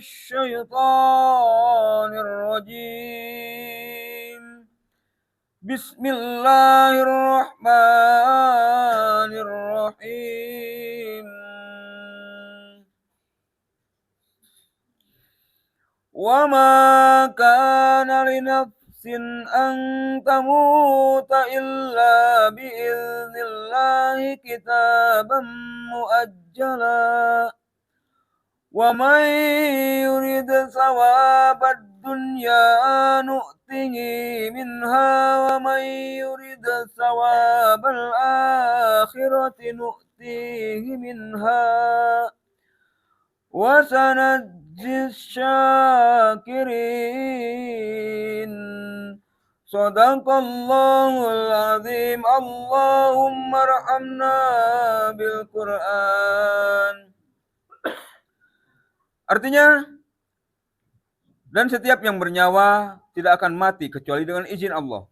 الشيطان الرجيم بسم الله الرحمن الرحيم وما كان لنفس أن تموت إلا بإذن الله كتابا مؤجلا ومن يرد ثواب الدنيا نؤته منها ومن يرد ثواب الآخرة نؤتيه منها وسنجزي الشاكرين صدق الله العظيم اللهم ارحمنا بالقرآن. Artinya, dan setiap yang bernyawa tidak akan mati kecuali dengan izin Allah.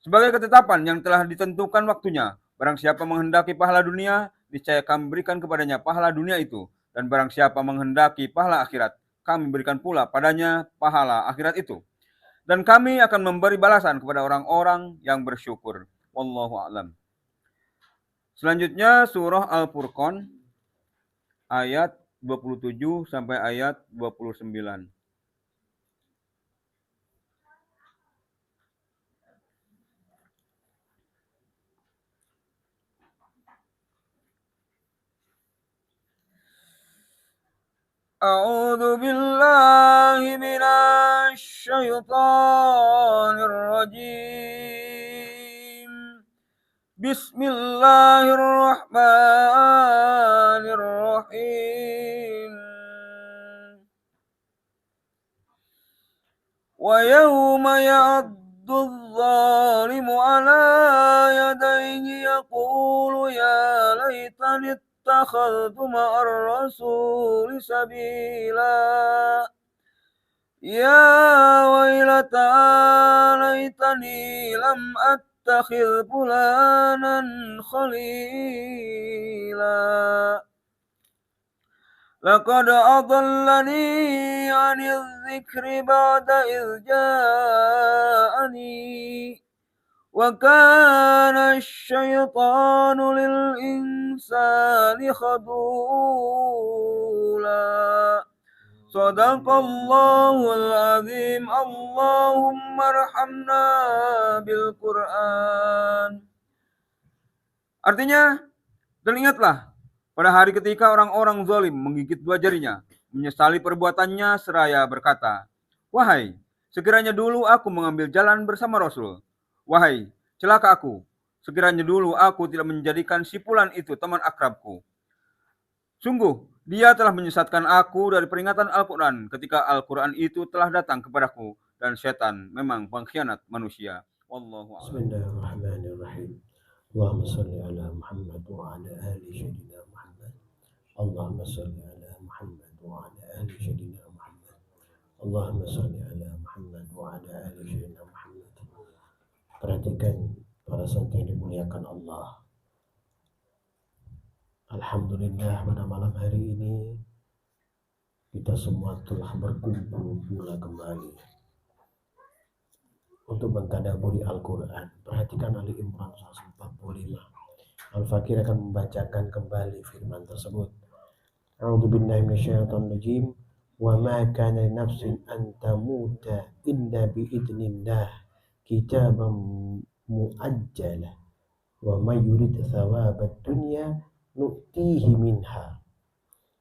Sebagai ketetapan yang telah ditentukan waktunya, barang siapa menghendaki pahala dunia, niscaya kami berikan kepadanya pahala dunia itu. Dan barang siapa menghendaki pahala akhirat, kami berikan pula padanya pahala akhirat itu. Dan kami akan memberi balasan kepada orang-orang yang bersyukur. Wallahu a'lam. Selanjutnya surah Al-Furqan ayat 27 sampai ayat 29. A'udzu billahi minasy syaithanir rajim. Bismillahirrahmanirrahim. Wa yawma ya'addu adh-dhalimu 'ala yadayhi yaqulu ya laitani ittakhadhtu ma'ar rasuli sabila ya wailata laitani lam attakhidh fulanan khalila laqad adallani 'anil dzikri ba'da idh ja'ani wa kana asy-syaitanu lil insani khadula. Shadaqallahul azim. Allahumma arhamna bil Qur'an. Artinya, dan ingatlah pada hari ketika orang-orang zalim menggigit dua jarinya, menyesali perbuatannya seraya berkata, wahai, sekiranya dulu aku mengambil jalan bersama Rasul. Wahai, celaka aku, sekiranya dulu aku tidak menjadikan si fulan itu teman akrabku. Sungguh, dia telah menyesatkan aku dari peringatan Al-Quran ketika Al-Quran itu telah datang kepadaku, dan setan memang pengkhianat manusia. Wallahu a'lam. Bismillahirrahmanirrahim. Allahumma salli ala Muhammad wa ala ali sayyidina Muhammad. Allahumma salli ala Muhammad wa ala ali sayyidina Muhammad. Allahumma salli ala Muhammad wa ala ali sayyidina Muhammad. Perhatikan para santri yang dimuliakan Allah. Alhamdulillah pada malam hari ini kita semua telah berkumpul pula kembali untuk mentadabburi Al-Quran. Perhatikan Ali Imran 145. Al-Fakir akan membacakan kembali firman tersebut. A'udzu billahi minasyaitonir rajim. Wa ma kana li nafsin an tamuta illa bi idznillah kitaban muajjala wa may yurid thawabad dunya nu'tihi minha.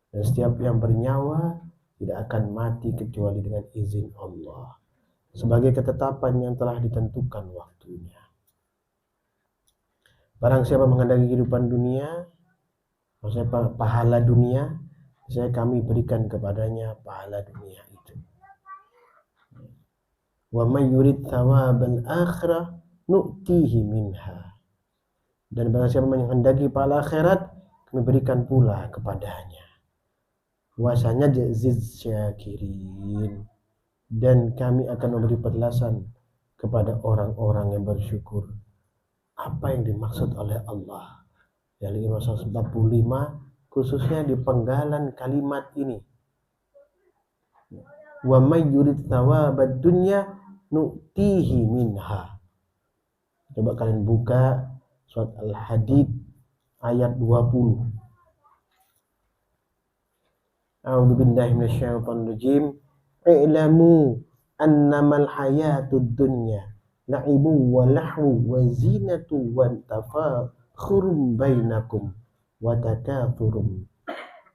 Dan setiap yang bernyawa tidak akan mati kecuali dengan izin Allah, sebagai ketetapan yang telah ditentukan waktunya. Barang siapa menghendaki kehidupan dunia, maksudnya pahala dunia, saya kami berikan kepadanya pahala dunia itu. Wa may yurid thawabal akhirah nu'tihi minha. Dan barang siapa menghendaki pahala akhirat, kami berikan pula kepadanya. Wa sanajziz syakirin. Dan kami akan memberi balasan kepada orang-orang yang bersyukur. Apa yang dimaksud oleh Allah? Dari 145, khususnya di penggalan kalimat ini. Wa may yurid thawabad dunya nu'tihi minha. Coba kalian buka surat Al-Hadid ayat 20. A'udzu billahi minasyaitonir rajim. I'lamu annamal hayatud dunya la'ibu wa lahu wa zinatu wa tafakhurum bainakum wa takathurum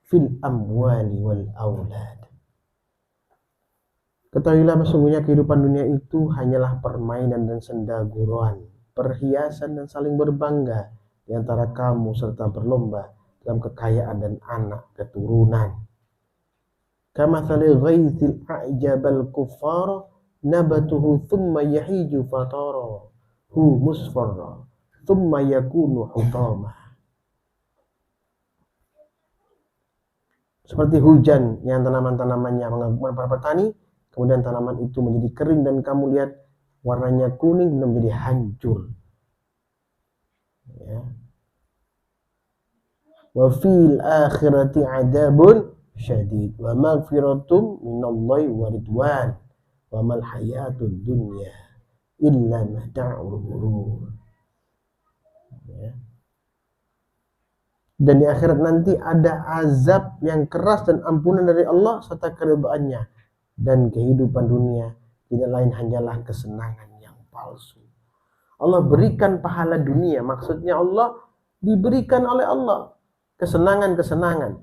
fil amwali wal aulad. Ketahuilah sesungguhnya kehidupan dunia itu hanyalah permainan dan senda guruan, perhiasan dan saling berbangga di antara kamu serta berlomba dalam kekayaan dan anak keturunan. Kamathali ghaithil a'jabal kuffara nabatuhu thumma yahiju fatara hu musfarra thumma yakunu hutama. Seperti hujan yang tanaman-tanamannya mengagumkan para petani, kemudian tanaman itu menjadi kering dan kamu lihat warnanya kuning dan menjadi hancur. Ya. Wa fil akhirati adabun syadid wa maghfiratum minallahi wa ridwan wa mal hayatud dunya illa mata'ul ghurur. Ya. Dan di akhirat nanti ada azab yang keras dan ampunan dari Allah serta keridhaannya. Dan kehidupan dunia tidak lain hanyalah kesenangan yang palsu. Allah berikan pahala dunia, maksudnya Allah diberikan oleh Allah kesenangan-kesenangan.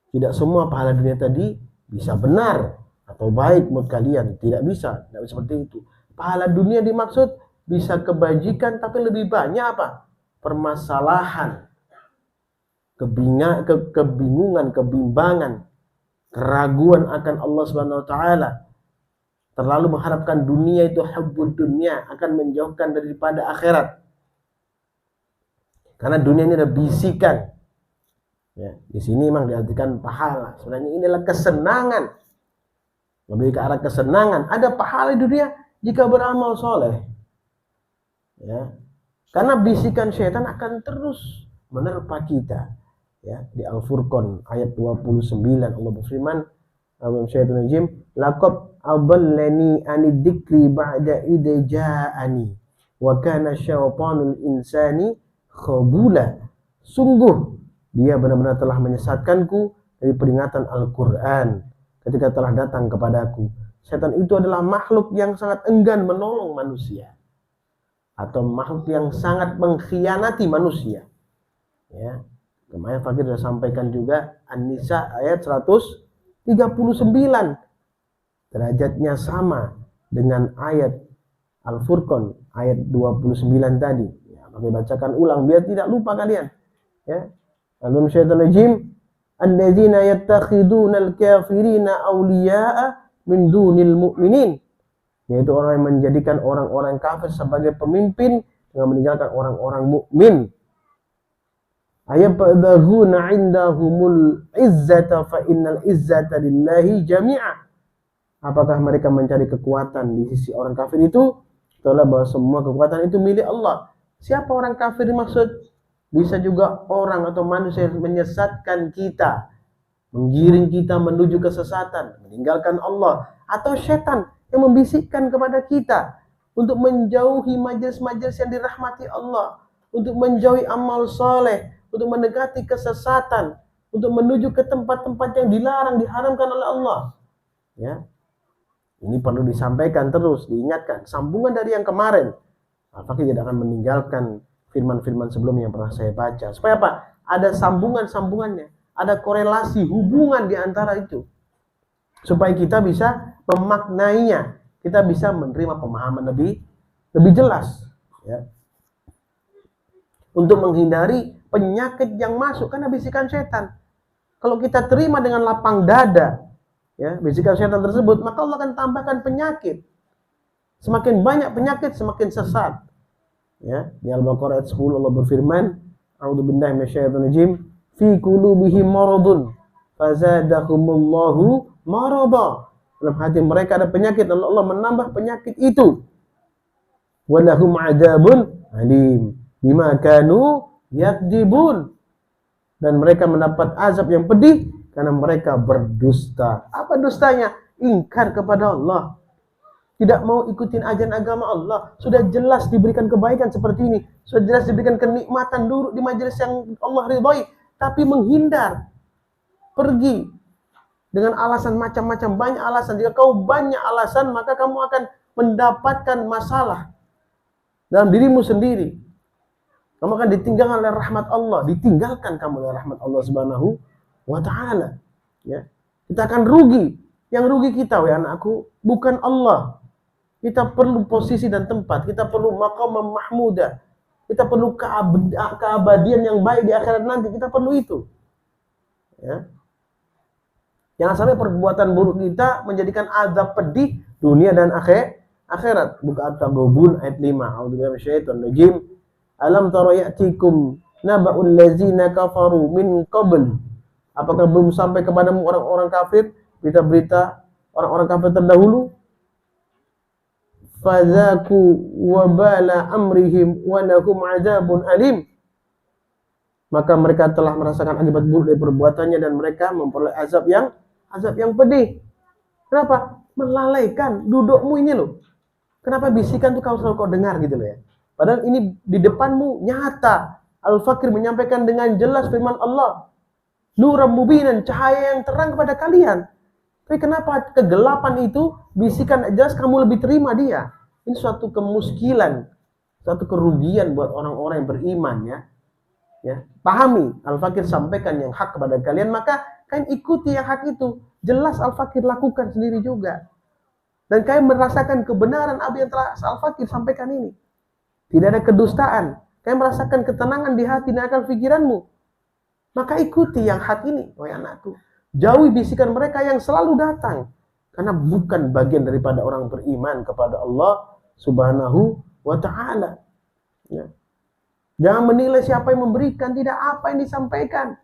Tidak semua pahala dunia tadi bisa benar atau baik menurut kalian, tidak bisa seperti itu. Pahala dunia dimaksud bisa kebajikan, tapi lebih banyak apa? Permasalahan, kebingungan, kebimbangan, keraguan akan Allah Subhanahu wa taala. Terlalu mengharapkan dunia itu hubbud dunia akan menjauhkan daripada akhirat. Karena dunia ini ada bisikan. Ya, di sini memang diartikan pahala. Sebenarnya ini adalah kesenangan. Lebih ke arah kesenangan. Ada pahala di dunia jika beramal soleh. Ya. Karena bisikan syaitan akan terus menerpa kita. Ya, di Al-Furqan ayat 29 Allah berfirman, laqad adallani anid dzikri ba'da idza ja'ani wa kana syaitanul insani khabula. Sungguh dia benar-benar telah menyesatkanku dari peringatan Al-Qur'an ketika telah datang kepadaku. Setan itu adalah makhluk yang sangat enggan menolong manusia atau makhluk yang sangat mengkhianati manusia. Ya. Kemarin Fakir sudah sampaikan juga An-Nisa ayat 139. Derajatnya sama dengan ayat Al-Furqan ayat 29 tadi. Ya, Fakir bacakan ulang biar tidak lupa kalian. Ya. Al-Imam Syaitanul Rajim, alladzina yattakhiduna al-kafirina awliya'a min dunil mu'minin. Yaitu orang yang menjadikan orang-orang kafir sebagai pemimpin dengan meninggalkan orang-orang mukmin. Ayabtaghuna 'indahumul izzata fa innal izzata lillahi jami'a. Apakah mereka mencari kekuatan di sisi orang kafir itu? Itulah bahwa semua kekuatan itu milik Allah. Siapa orang kafir dimaksud? Bisa juga orang atau manusia yang menyesatkan kita, menggiring kita menuju kesesatan, meninggalkan Allah, atau setan yang membisikkan kepada kita untuk menjauhi majelis-majelis yang dirahmati Allah, untuk menjauhi amal soleh, untuk mendekati kesesatan, untuk menuju ke tempat-tempat yang dilarang, diharamkan oleh Allah. Ya, ini perlu disampaikan terus, diingatkan. Sambungan dari yang kemarin. Al-Fakir tidak akan meninggalkan firman-firman sebelumnya yang pernah saya baca. Supaya apa? Ada sambungan-sambungannya, ada korelasi, hubungan di antara itu. Supaya kita bisa memaknainya, kita bisa menerima pemahaman lebih jelas. Ya. Untuk menghindari penyakit yang masuk karena bisikan setan. Kalau kita terima dengan lapang dada, ya, bisikan setan tersebut, maka Allah akan tambahkan penyakit. Semakin banyak penyakit, semakin sesat. Ya, di Al-Baqarah ayat 10 Allah berfirman, a'udzubillahi minasyaitonir rajim, fi qulubihim maradun fazadahumullahu marada. Dalam hati mereka ada penyakit, lalu Allah menambah penyakit itu. Walahum adzabun alim bima kanu yakdzibun. Dan mereka mendapat azab yang pedih karena mereka berdusta. Apa dustanya? Ingkar kepada Allah. Tidak mau ikutin ajaran agama Allah. Sudah jelas diberikan kebaikan seperti ini. Sudah jelas diberikan kenikmatan duduk di majelis yang Allah ridhoi. Tapi menghindar. Pergi. Dengan alasan macam-macam. Banyak alasan. Jika kau banyak alasan, maka kamu akan mendapatkan masalah dalam dirimu sendiri. Kamu akan ditinggalkan oleh rahmat Allah. Ditinggalkan kamu oleh rahmat Allah Subhanahu wa ta'ala. Ya. Kita akan rugi. Yang rugi kita, wahai anakku, bukan Allah. Kita perlu posisi dan tempat. Kita perlu maqam mahmudah. Kita perlu keabadian yang baik di akhirat nanti. Kita perlu itu. Ya. Jangan sampai perbuatan buruk kita menjadikan azab pedih dunia dan akhirat. Buka At-Taghabun ayat 5. A'udzubillahi minasyaitonir rajim. Alam tara ya'tikum naba'ul ladzina kafaru min qabl. Apakah belum sampai kepadamu orang-orang kafir berita-berita orang-orang kafir terdahulu? Fazaku wabala amrihim wa lahum adzabun alim. Maka mereka telah merasakan akibat buruk dari perbuatannya dan mereka memperoleh azab yang pedih. Kenapa? Melalaikan dudukmu ini loh. Kenapa bisikan tuh kau selalu kau dengar gitu loh ya. Padahal ini di depanmu nyata. Al-Fakir menyampaikan dengan jelas firman Allah. Nuran mubinan, cahaya yang terang kepada kalian. Tapi kenapa kegelapan itu bisikan jelas kamu lebih terima dia? Ini suatu kemuskilan, suatu kerugian buat orang-orang yang beriman ya. Ya, pahami Al-Fakir sampaikan yang hak kepada kalian, maka kalian ikuti yang hak itu. Jelas Al-Fakir lakukan sendiri juga. Dan kalian merasakan kebenaran apa yang telah Al-Fakir sampaikan ini. Tidak ada kedustaan. Kalian merasakan ketenangan di hati dan akal pikiranmu. Maka ikuti yang hak ini, wahai anakku. Jauhi bisikan mereka yang selalu datang. Karena bukan bagian daripada orang beriman kepada Allah Subhanahu wa ta'ala. Ya. Jangan menilai siapa yang memberikan, tidak apa yang disampaikan.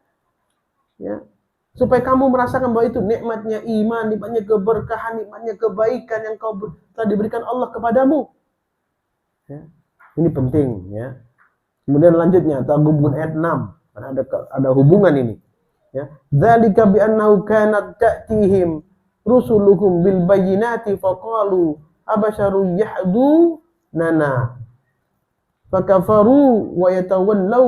Ya. Supaya kamu merasakan bahwa itu nikmatnya iman, nikmatnya keberkahan, nikmatnya kebaikan yang telah diberikan Allah kepadamu. Ya. Ini penting. Ya. Kemudian lanjutnya, Taghabun ayat 6. Karena ada hubungan ini. Ya, dzalika bi annahu kanat ta'tihim rusuluhum bil bayyinati faqalu abasharun yahdunana fakafaru wa yatawallaw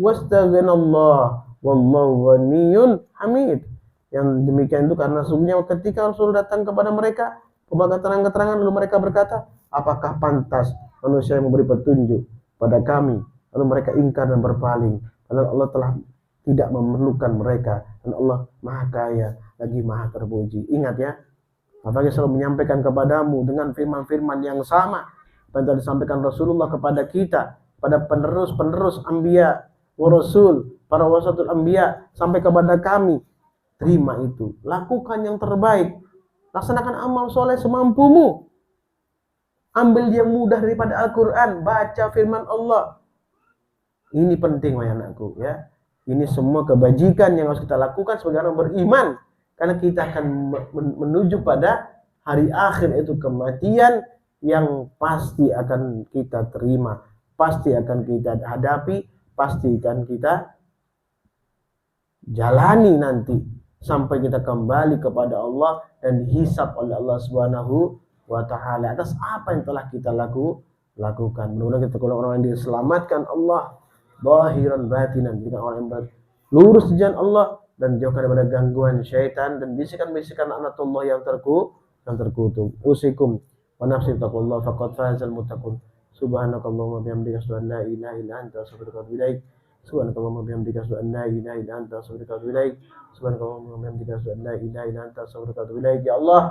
wastaghna Allah wallahu ghaniyyun hamid. Yang demikian itu karena sungguhnya ketika Rasul datang kepada mereka membawa keterangan-keterangan lalu mereka berkata, apakah pantas manusia yang memberi petunjuk pada kami? Lalu mereka ingkar dan berpaling. Padahal Allah telah tidak memerlukan mereka dan Allah Maha Kaya lagi Maha Terpuji. Ingat ya, apalagi selalu menyampaikan kepadamu dengan firman-firman yang sama apa yang telah disampaikan Rasulullah kepada kita, pada penerus-penerus anbiya wa rasul, para wasatul anbiya sampai kepada kami. Terima itu, lakukan yang terbaik, laksanakan amal soleh semampumu. Ambil yang mudah daripada Al-Quran, baca firman Allah. Ini penting wahai anakku ya. Ini semua kebajikan yang harus kita lakukan sebagai orang beriman. Karena kita akan menuju pada hari akhir, itu kematian yang pasti akan kita terima. Pasti akan kita hadapi. Pasti akan kita jalani nanti. Sampai kita kembali kepada Allah dan dihisab oleh Allah Subhanahu wa ta'ala atas apa yang telah kita lakukan. Mudah-mudahan kita orang yang diselamatkan Allah zahiran batinan, dengan orang yang lurus di jalan Allah dan jauhkan daripada gangguan syaitan dan bisikan-bisikan laknatullah yang terkutuk. Usikum wa nafsi taqullah faqad fazal muttaqun. Subhanakallahumma bihamdika asyhadu an la ilaha illa anta astaghfiruka wa atubu ilaik. Subhanakallahumma bihamdika asyhadu an la ilaha illa anta astaghfiruka wa atubu ilaik. Subhanakallahumma bihamdika asyhadu an la ilaha illa anta astaghfiruka wa atubu ilaik. Ya Allah,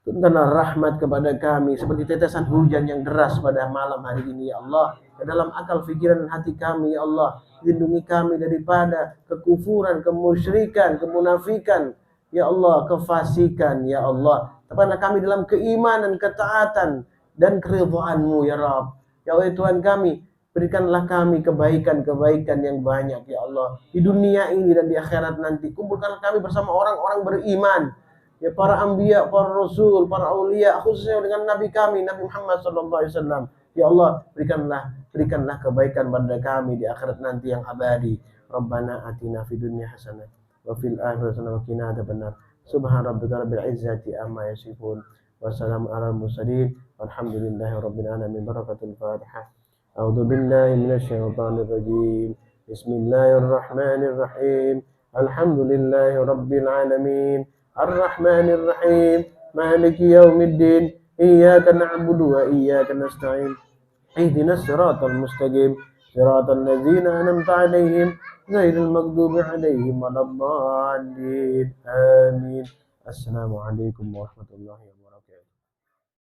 turunkanlah rahmat kepada kami seperti tetesan hujan yang deras pada malam hari ini ya Allah. Ke dalam akal fikiran dan hati kami ya Allah. Lindungi kami daripada kekufuran, kemusyrikan, kemunafikan ya Allah, kefasikan ya Allah. Tepatlah kami dalam keimanan, ketaatan dan keridhaan-Mu ya Rabb. Ya Allah Tuhan kami, berikanlah kami kebaikan-kebaikan yang banyak ya Allah di dunia ini dan di akhirat nanti. Kumpulkanlah kami bersama orang-orang beriman. Ya para anbiya, para rasul, para aulia, khususnya dengan nabi kami, Nabi Muhammad SAW. Ya Allah, berikanlah kebaikan pada kami di akhirat nanti yang abadi. Rabbana atina fid dunya hasanah wa fil akhirati hasanah wa qina adzabannar. Subhana rabbika rabbil izzati amma yasifun wa salamun alal mursalin walhamdulillahi rabbil alamin. Barakatul Fatihah. A'udzu billahi minasyaitonir rajim. Bismillahirrahmanirrahim. Alhamdulillahi rabbil alamin. Arrahmanir rahim. Maliki yaumiddin. Iyyaka na'budu wa iyyaka nasta'in. Ihdinas siratal mustaqim. Siratal ladzina an'amta 'alaihim ghairil maghdubi 'alaihim waladdallin. Amin. Assalamualaikum warahmatullahi wabarakatuh.